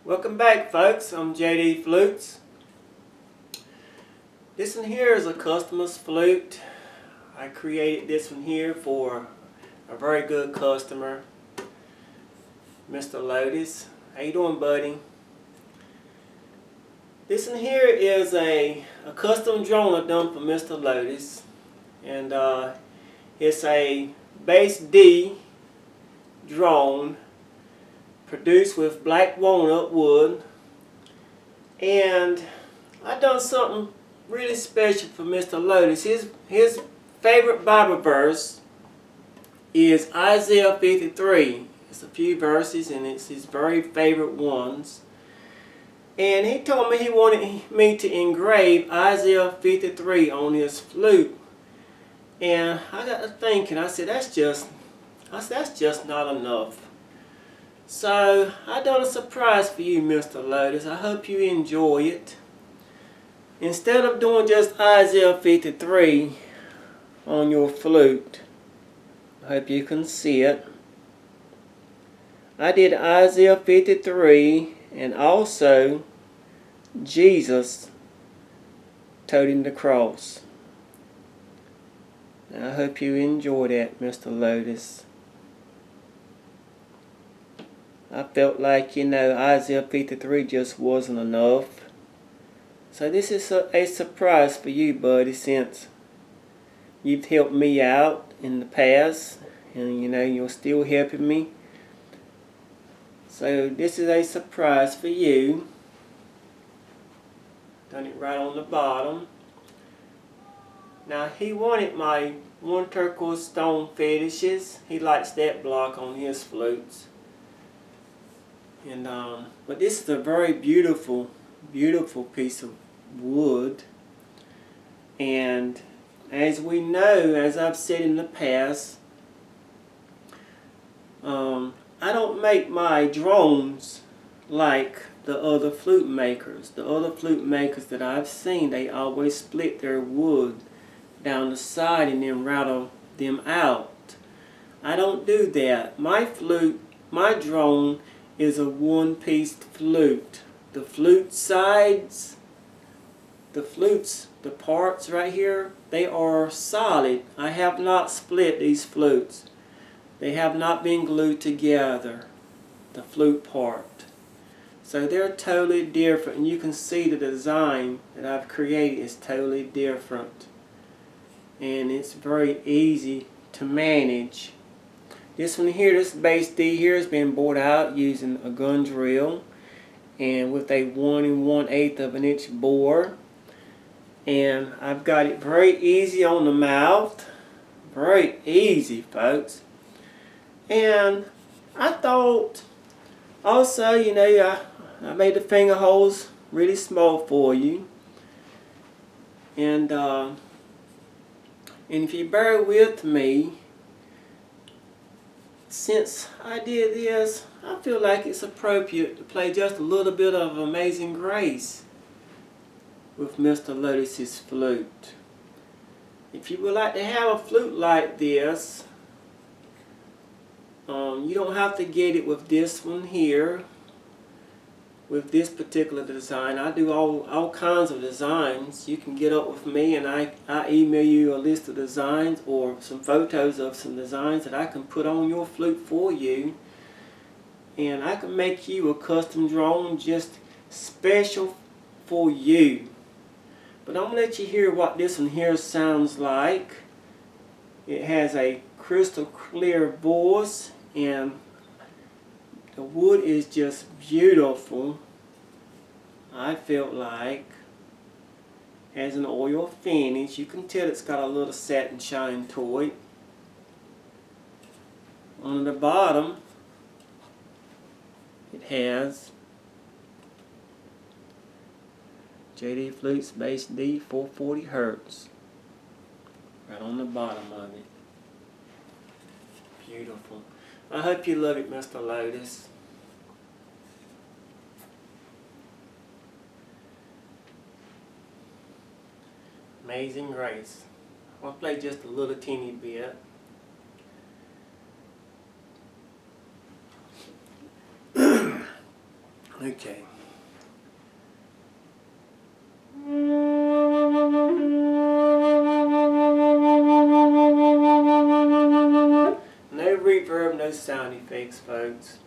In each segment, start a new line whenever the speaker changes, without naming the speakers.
Welcome back, folks. I'm jdflutes. This one here is a customer's flute. I created this one here for a very good customer, Mr. Lotus. How you doing, buddy? This one here is a custom drone I done for Mr. Lotus, and it's a bass D drone produced with black walnut wood, and I done something really special for Mr. Lotus. His favorite Bible verse is Isaiah 53. It's a few verses and it's his very favorite ones. And he told me he wanted me to engrave Isaiah 53 on his flute. And I got to thinking, I said that's just not enough. So I done a surprise for you, Mr. Lotus. I hope you enjoy it. Instead of doing just Isaiah 53 on your flute, I hope you can see it. I did Isaiah 53 and also Jesus toting the cross. I hope you enjoy that, Mr. Lotus. I felt like, Isaiah 53 just wasn't enough. So this is a surprise for you, buddy, since you've helped me out in the past and you're still helping me. So this is a surprise for you. Done it right on the bottom. Now he wanted my one turquoise stone fetishes. He likes that block on his flutes. And but this is a very beautiful piece of wood. And as we know, as I've said in the past, I don't make my drones like the other flute makers. The other flute makers that I've seen, they always split their wood down the side and then rattle them out. I don't do that. My drone is a one-piece flute. The flute sides, the parts right here, they are solid. I have not split these flutes. They have not been glued together, the flute part. So they're totally different, and you can see the design that I've created is totally different. And it's very easy to manage. This one here, this bass D here, has been bored out using a gun drill and with a 1 1/8 of an inch bore. And I've got it very easy on the mouth. Very easy, folks. And I thought also, I made the finger holes really small for you. And if you bear with me, since I did this, I feel like it's appropriate to play just a little bit of Amazing Grace with Mr. Lotus's flute. If you would like to have a flute like this, you don't have to get it with this one here, with this particular design. I do all kinds of designs. You can get up with me and I email you a list of designs or some photos of some designs that I can put on your flute for you. And I can make you a custom drone just special for you. But I'm going to let you hear what this one here sounds like. It has a crystal clear voice and the wood is just beautiful. I felt like has an oil finish. You can tell it's got a little satin shine to it. On the bottom it has jdflutes bass D 440 Hz right on the bottom of it. Beautiful. I hope you love it, Mr. Lotus. Amazing Grace. I'll play just a little teeny bit. Okay. No reverb, no sound effects, folks.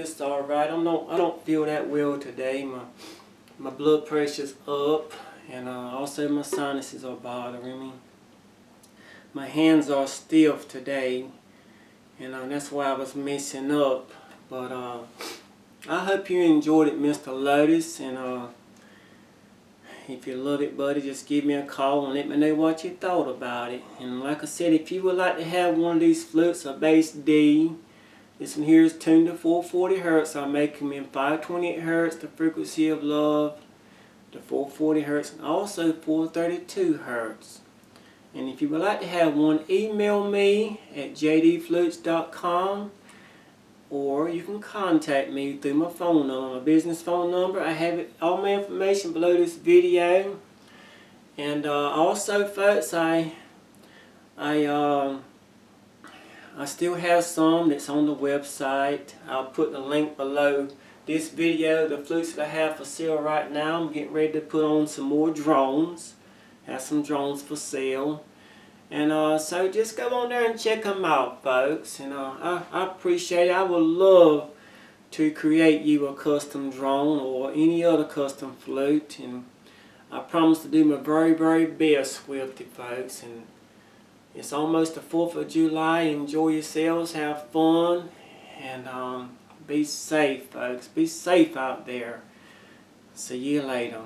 just alright. I don't feel that well today. My blood pressure's up, and also my sinuses are bothering me. My hands are stiff today, and that's why I was messing up. But I hope you enjoyed it, Mr. Lotus, and if you love it, buddy, just give me a call and let me know what you thought about it. And like I said, if you would like to have one of these flutes, a bass D, this one here is tuned to 440 Hertz. I make them in 528 Hertz, the frequency of love, the 440 Hertz, and also 432 Hertz. And if you would like to have one, email me at jdflutes.com, or you can contact me through my phone number, my business phone number. I have all my information below this video. And also, folks, I still have some that's on the website. I'll put the link below this video. The flutes that I have for sale right now. I'm getting ready to put on some more drones. Have some drones for sale. And so just go on there and check them out, folks. And I appreciate it. I would love to create you a custom drone or any other custom flute. And I promise to do my very, very best with it, folks. And it's almost the 4th of July. Enjoy yourselves. Have fun. And be safe, folks. Be safe out there. See you later.